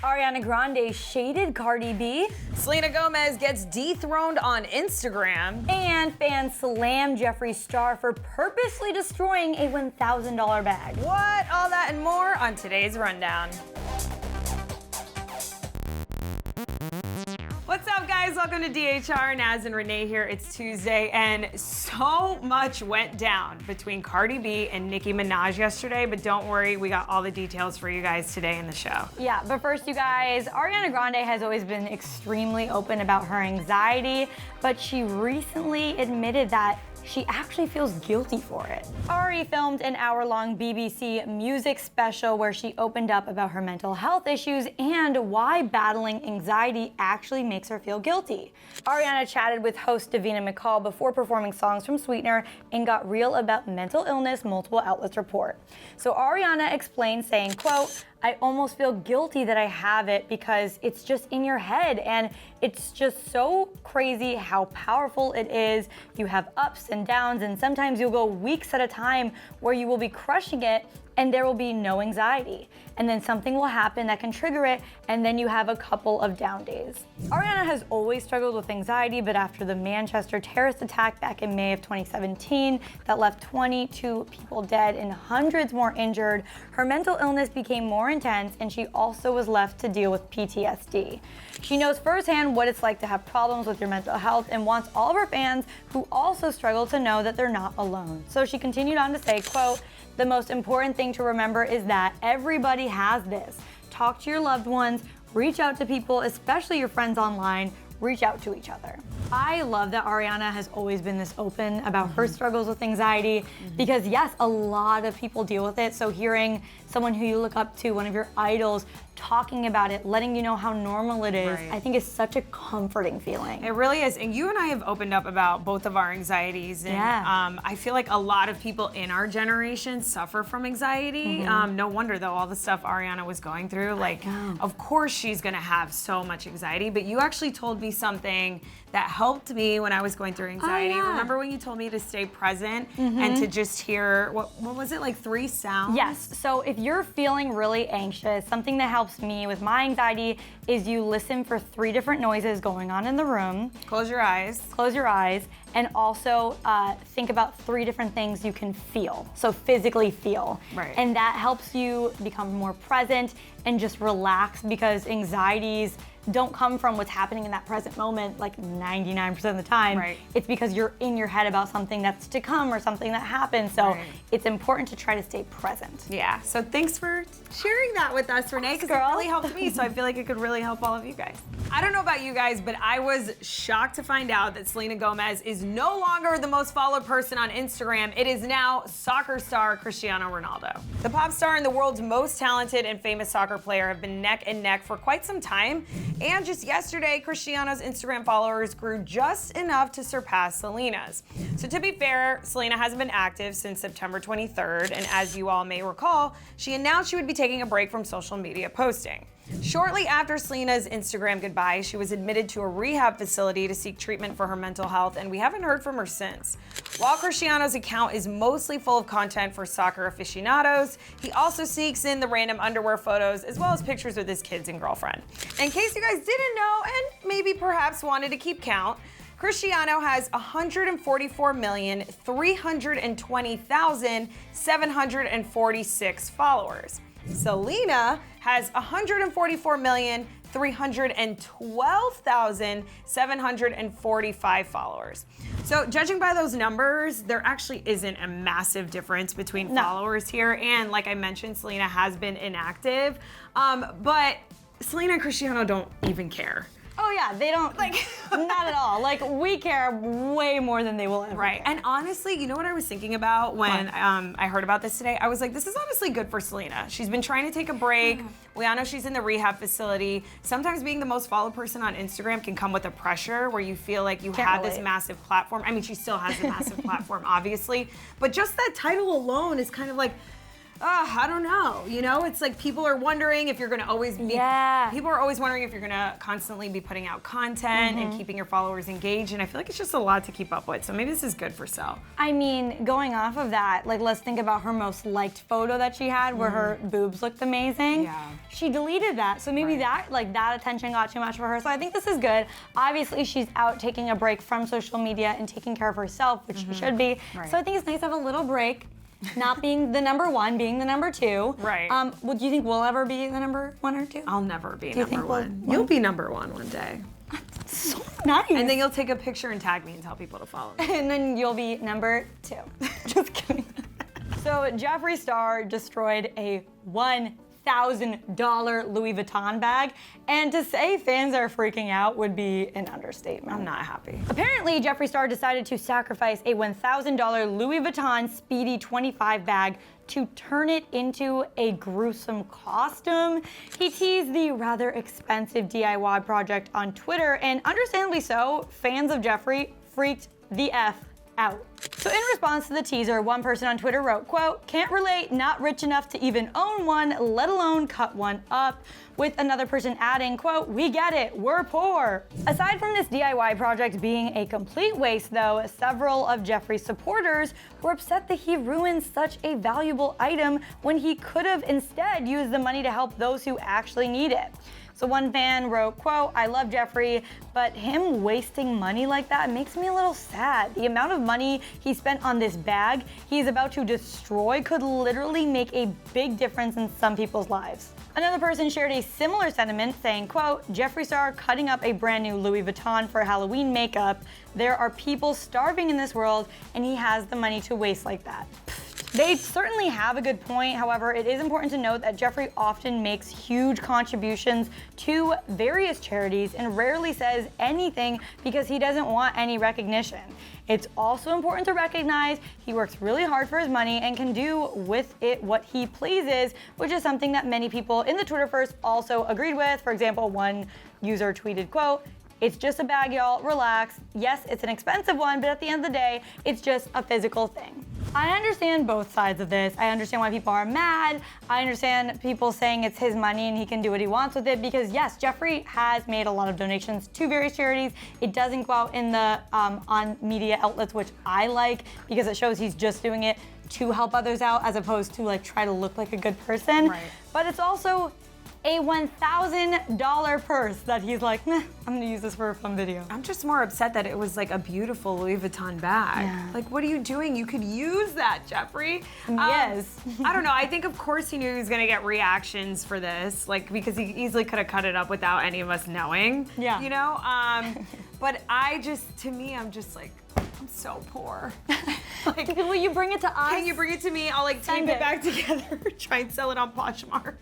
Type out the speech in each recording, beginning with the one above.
Ariana Grande shaded Cardi B. Selena Gomez gets dethroned on Instagram. And fans slam Jeffree's star for purposely destroying a $1,000 bag. What? All that and more on today's rundown. What's up, guys? Welcome to DHR. Naz and Renee here. It's Tuesday, and so much went down between Cardi B and Nicki Minaj yesterday, but don't worry, we got all the details for you guys today in the show. Yeah, but first, you guys, Ariana Grande has always been extremely open about her anxiety, but she recently admitted that she actually feels guilty for it. Ari filmed an hour-long BBC music special where she opened up about her mental health issues and why battling anxiety actually makes her feel guilty. Ariana chatted with host Davina McCall before performing songs from Sweetener and got real about mental illness, multiple outlets report. So Ariana explained, saying, quote, "I almost feel guilty that I have it because it's just in your head, and it's just so crazy how powerful it is. You have ups and downs, and sometimes you'll go weeks at a time where you will be crushing it and there will be no anxiety. And then something will happen that can trigger it, and then you have a couple of down days." Ariana has always struggled with anxiety, but after the Manchester terrorist attack back in May of 2017 that left 22 people dead and hundreds more injured, her mental illness became more intense, and she also was left to deal with PTSD. She knows firsthand what it's like to have problems with your mental health and wants all of her fans who also struggle to know that they're not alone. So she continued on to say, quote, "The most important thing to remember is that everybody has this. Talk to your loved ones, reach out to people, especially your friends online, reach out to each other." I love that Ariana has always been this open about her struggles with anxiety because yes, a lot of people deal with it. So hearing someone who you look up to, one of your idols, talking about it, letting you know how normal it is, Right. I think is such a comforting feeling. It really is. And you and I have opened up about both of our anxieties. And I feel like a lot of people in our generation suffer from anxiety. No wonder, though, all the stuff Ariana was going through. Like, of course she's going to have so much anxiety. But you actually told me something that helped me when I was going through anxiety. Oh, yeah. Remember when you told me to stay present and to just hear, what was it, like 3 sounds? Yes, so if you're feeling really anxious, something that helps me with my anxiety is you listen for 3 different noises going on in the room. Close your eyes. Close your eyes, and also think about 3 different things you can feel, so physically feel. Right. And that helps you become more present and just relax, because anxieties don't come from what's happening in that present moment like 99% of the time. Right. It's because you're in your head about something that's to come or something that happened. So Right. it's important to try to stay present. Yeah, so thanks for sharing that with us, Renee, because it girl. really helped me, so I feel like it could really help all of you guys. I don't know about you guys, but I was shocked to find out that Selena Gomez is no longer the most followed person on Instagram. It is now soccer star Cristiano Ronaldo. The pop star and the world's most talented and famous soccer player have been neck and neck for quite some time, and just yesterday, Cristiano's Instagram followers grew just enough to surpass Selena's. So to be fair, Selena hasn't been active since September 23rd, and as you all may recall, she announced she would be taking a break from social media posting. Shortly after Selena's Instagram goodbye, she was admitted to a rehab facility to seek treatment for her mental health, and we haven't heard from her since. While Cristiano's account is mostly full of content for soccer aficionados, he also sneaks in the random underwear photos as well as pictures with his kids and girlfriend. In case you guys didn't know, and maybe perhaps wanted to keep count, Cristiano has 144,320,746 followers. Selena has 144,312,745 followers. So judging by those numbers, there actually isn't a massive difference between followers here. And like I mentioned, Selena has been inactive, but Selena and Cristiano don't even care. Oh yeah, they don't, like, not at all. Like, we care way more than they will ever Right, care. and honestly, you know what I was thinking about when I heard about this today? I was like, this is honestly good for Selena. She's been trying to take a break. We all know she's in the rehab facility. Sometimes being the most followed person on Instagram can come with a pressure where you feel like you have this massive platform. I mean, she still has a massive platform, obviously, but just that title alone is kind of like, I don't know. You know, it's like people are wondering if you're going to always be. Yeah. People are always wondering if you're going to constantly be putting out content and keeping your followers engaged. And I feel like it's just a lot to keep up with. So maybe this is good for Sel. I mean, going off of that, like, let's think about her most liked photo that she had where her boobs looked amazing. Yeah. She deleted that. So maybe that attention got too much for her. So I think this is good. Obviously, she's out taking a break from social media and taking care of herself, which she should be. Right. So I think it's nice to have a little break. Not being the number one, being the number two. Right. Well, do you think we'll ever be the number one or two? I'll never be Do you number think we'll- one. You'll be number one day. So nice. And then you'll take a picture and tag me and tell people to follow me. And then you'll be number two. Just kidding. So Jeffree Star destroyed a $1,000 Louis Vuitton bag, and to say fans are freaking out would be an understatement. I'm not happy. Apparently, Jeffree Star decided to sacrifice a $1,000 Louis Vuitton Speedy 25 bag to turn it into a gruesome costume. He teased the rather expensive DIY project on Twitter, and understandably so, fans of Jeffree freaked the F out. So in response to the teaser, one person on Twitter wrote, quote, "Can't relate, not rich enough to even own one, let alone cut one up," with another person adding, quote, "We get it, we're poor." Aside from this DIY project being a complete waste though, several of Jeffree's supporters were upset that he ruined such a valuable item when he could have instead used the money to help those who actually need it. So one fan wrote, quote, "I love Jeffree, but him wasting money like that makes me a little sad. The amount of money he spent on this bag he's about to destroy could literally make a big difference in some people's lives." Another person shared a similar sentiment saying, quote, "Jeffree Star cutting up a brand new Louis Vuitton for Halloween makeup. There are people starving in this world and he has the money to waste like that." They certainly have a good point. However, it is important to note that Jeffree often makes huge contributions to various charities and rarely says anything because he doesn't want any recognition. It's also important to recognize he works really hard for his money and can do with it what he pleases, which is something that many people in the Twitterverse also agreed with. For example, one user tweeted, quote, "It's just a bag, y'all, relax. Yes, it's an expensive one, but at the end of the day, it's just a physical thing." I understand both sides of this. I understand why people are mad. I understand people saying it's his money and he can do what he wants with it because yes, Jeffree has made a lot of donations to various charities. It doesn't go out in the on media outlets, which I like because it shows he's just doing it to help others out as opposed to like try to look like a good person. Right. But it's also a $1,000 purse that he's like, "Nah, I'm gonna use this for a fun video." I'm just more upset that it was like a beautiful Louis Vuitton bag. Yeah. Like, what are you doing? You could use that, Jeffree. Yes. I don't know. I think, of course, he knew he was going to get reactions for this, like, because he easily could have cut it up without any of us knowing. Yeah. You know? But to me, I'm just like, I'm so poor. Like, Will you bring it to us? can you bring it to me? I'll like tape Send it it. back together, try and sell it on Poshmark.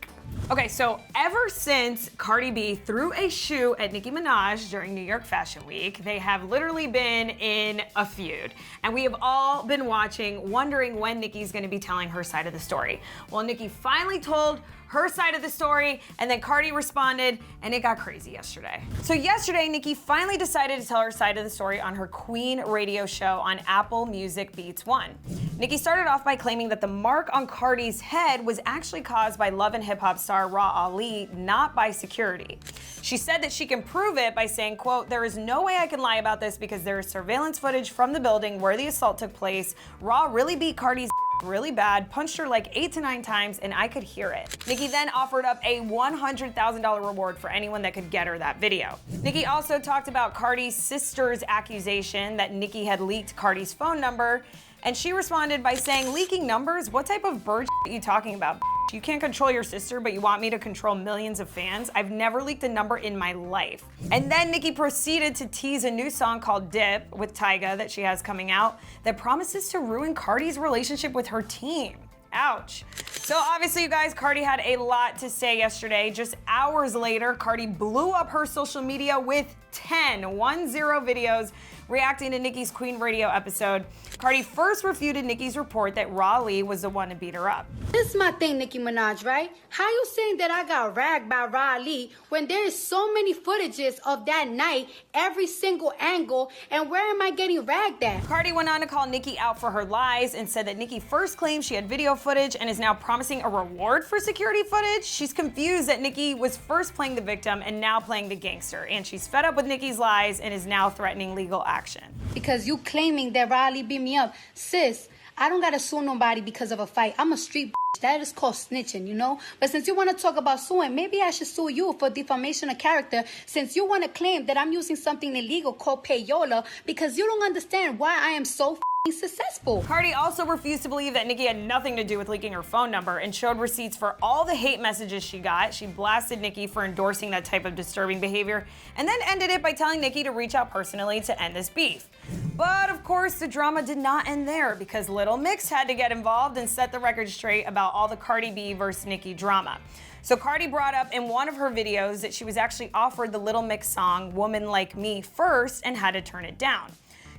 Okay, so ever since Cardi B threw a shoe at Nicki Minaj during New York Fashion Week, they have literally been in a feud. And we have all been watching, wondering when Nicki's gonna be telling her side of the story. Well, Nicki finally told her side of the story, and then Cardi responded, and it got crazy yesterday. So yesterday, Nicki finally decided to tell her side of the story on her Queen radio show on Apple Music Beats 1. Nicki started off by claiming that the mark on Cardi's head was actually caused by Love and Hip Hop star Raw Ali, not by security. She said that she can prove it by saying, quote, "There is no way I can lie about this because there is surveillance footage from the building where the assault took place. Raw really beat Cardi's really bad, punched her like 8 to 9 times, and I could hear it." Nicki then offered up a $100,000 reward for anyone that could get her that video. Nicki also talked about Cardi's sister's accusation that Nicki had leaked Cardi's phone number, and she responded by saying, "Leaking numbers? What type of bird are you talking about? You can't control your sister, but you want me to control millions of fans? I've never leaked a number in my life." And then Nicki proceeded to tease a new song called Dip with Tyga that she has coming out that promises to ruin Cardi's relationship with her team. Ouch. So obviously, you guys, Cardi had a lot to say yesterday. Just hours later, Cardi blew up her social media with 10 videos reacting to Nicki's Queen Radio episode. Cardi first refuted Nicki's report that Raw Lee was the one to beat her up. This is my thing, Nicki Minaj, right? How you saying that I got ragged by Raw Lee when there is so many footages of that night, every single angle, and where am I getting ragged at? Cardi went on to call Nicki out for her lies and said that Nicki first claimed she had video footage and is now promising promising a reward for security footage. She's confused that Nicki was first playing the victim and now playing the gangster. And she's fed up with Nicki's lies and is now threatening legal action. Because you claiming that Riley beat me up. Sis, I don't gotta sue nobody because of a fight. I'm a street bitch. That is called snitching, you know? But since you want to talk about suing, maybe I should sue you for defamation of character, since you want to claim that I'm using something illegal called payola because you don't understand why I am so successful. Cardi also refused to believe that Nicki had nothing to do with leaking her phone number and showed receipts for all the hate messages she got. She blasted Nicki for endorsing that type of disturbing behavior and then ended it by telling Nicki to reach out personally to end this beef. But of course, the drama did not end there because Little Mix had to get involved and set the record straight about all the Cardi B versus Nicki drama. So Cardi brought up in one of her videos that she was actually offered the Little Mix song Woman Like Me first and had to turn it down.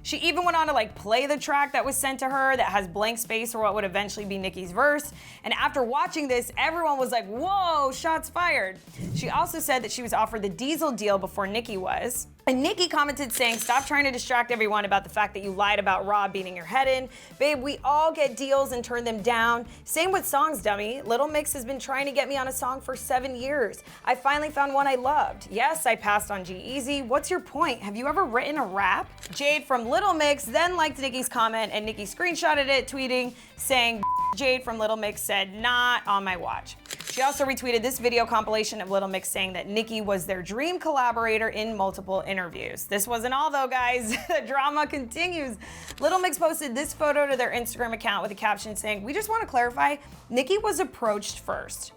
She even went on to play the track that was sent to her that has blank space for what would eventually be Nicki's verse. And after watching this, everyone was like, whoa, shots fired. She also said that she was offered the Diesel deal before Nicki was. And Nicki commented saying, stop trying to distract everyone about the fact that you lied about Rob beating your head in. Babe, we all get deals and turn them down. Same with songs, dummy. Little Mix has been trying to get me on a song for 7 years. I finally found one I loved. Yes, I passed on G-Eazy. What's your point? Have you ever written a rap? Jade from Little Mix then liked Nicki's comment and Nicki screenshotted it, tweeting, saying, Jade from Little Mix said, not on my watch. She also retweeted this video compilation of Little Mix saying that Nicki was their dream collaborator in multiple interviews. This wasn't all though, guys. The drama continues. Little Mix posted this photo to their Instagram account with a caption saying, we just want to clarify, Nicki was approached first.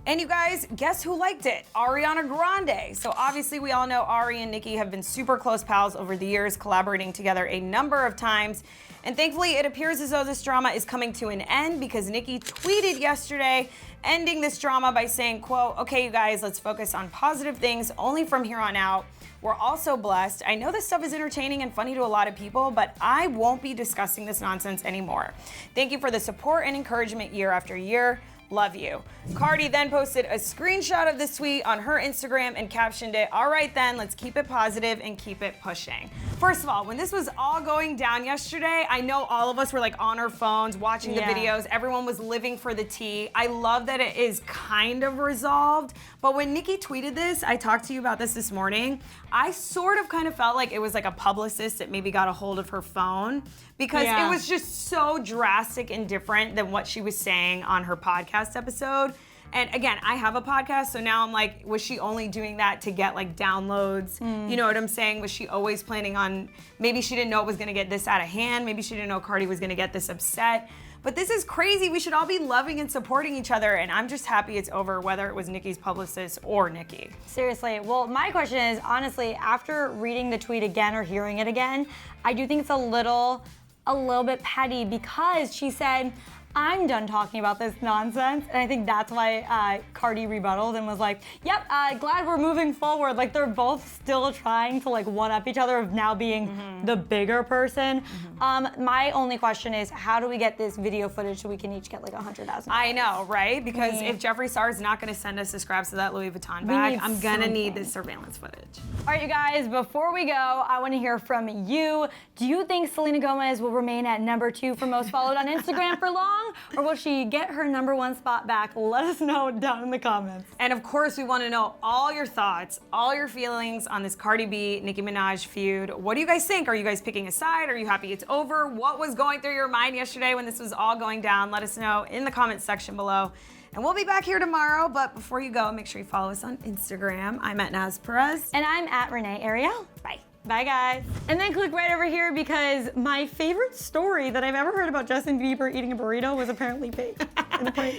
And you guys, guess who liked it? Ariana Grande. So obviously we all know Ari and Nicki have been super close pals over the years, collaborating together a number of times. And thankfully it appears as though this drama is coming to an end because Nicki tweeted yesterday ending this drama by saying, quote, okay, you guys, let's focus on positive things only from here on out. We're also blessed. I know this stuff is entertaining and funny to a lot of people, but I won't be discussing this nonsense anymore. Thank you for the support and encouragement year after year. Love you. Cardi then posted a screenshot of this tweet on her Instagram and captioned it, all right then, let's keep it positive and keep it pushing. First of all, when this was all going down yesterday, I know all of us were on our phones watching the videos. Everyone was living for the tea. I love that it is kind of resolved, but when Nicki tweeted this, I talked to you about this morning, I sort of kind of felt like it was a publicist that maybe got a hold of her phone because it was just so drastic and different than what she was saying on her podcast episode. And again, I have a podcast, so now I'm like, was she only doing that to get downloads? You know what I'm saying? Was she always planning on, maybe she didn't know it was gonna get this out of hand. Maybe she didn't know Cardi was gonna get this upset. But this is crazy. We should all be loving and supporting each other. And I'm just happy it's over, whether it was Nicki's publicist or Nicki. Seriously. Well, my question is, honestly, after reading the tweet again or hearing it again, I do think it's a little bit petty because she said, I'm done talking about this nonsense. And I think that's why Cardi rebutted and was like, yep, glad we're moving forward. They're both still trying to one-up each other of now being the bigger person. My only question is, how do we get this video footage so we can each get 100,000? I know, right? Because if Jeffree Star is not gonna send us the scraps of that Louis Vuitton bag, I'm gonna need this surveillance footage. All right, you guys, before we go, I wanna hear from you. Do you think Selena Gomez will remain at #2 for most followed on Instagram for long? Or will she get her #1 spot back? Let us know down in the comments. And of course, we want to know all your thoughts, all your feelings on this Cardi B, Nicki Minaj feud. What do you guys think? Are you guys picking a side? Are you happy it's over? What was going through your mind yesterday when this was all going down? Let us know in the comments section below. And we'll be back here tomorrow, but before you go, make sure you follow us on Instagram. I'm at Naz Perez. And I'm at Renee Ariel. Bye. Bye, guys. And then click right over here because my favorite story that I've ever heard about Justin Bieber eating a burrito was apparently fake.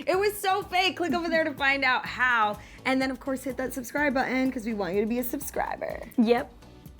It was so fake. Click over there to find out how. And then, of course, hit that subscribe button because we want you to be a subscriber. Yep.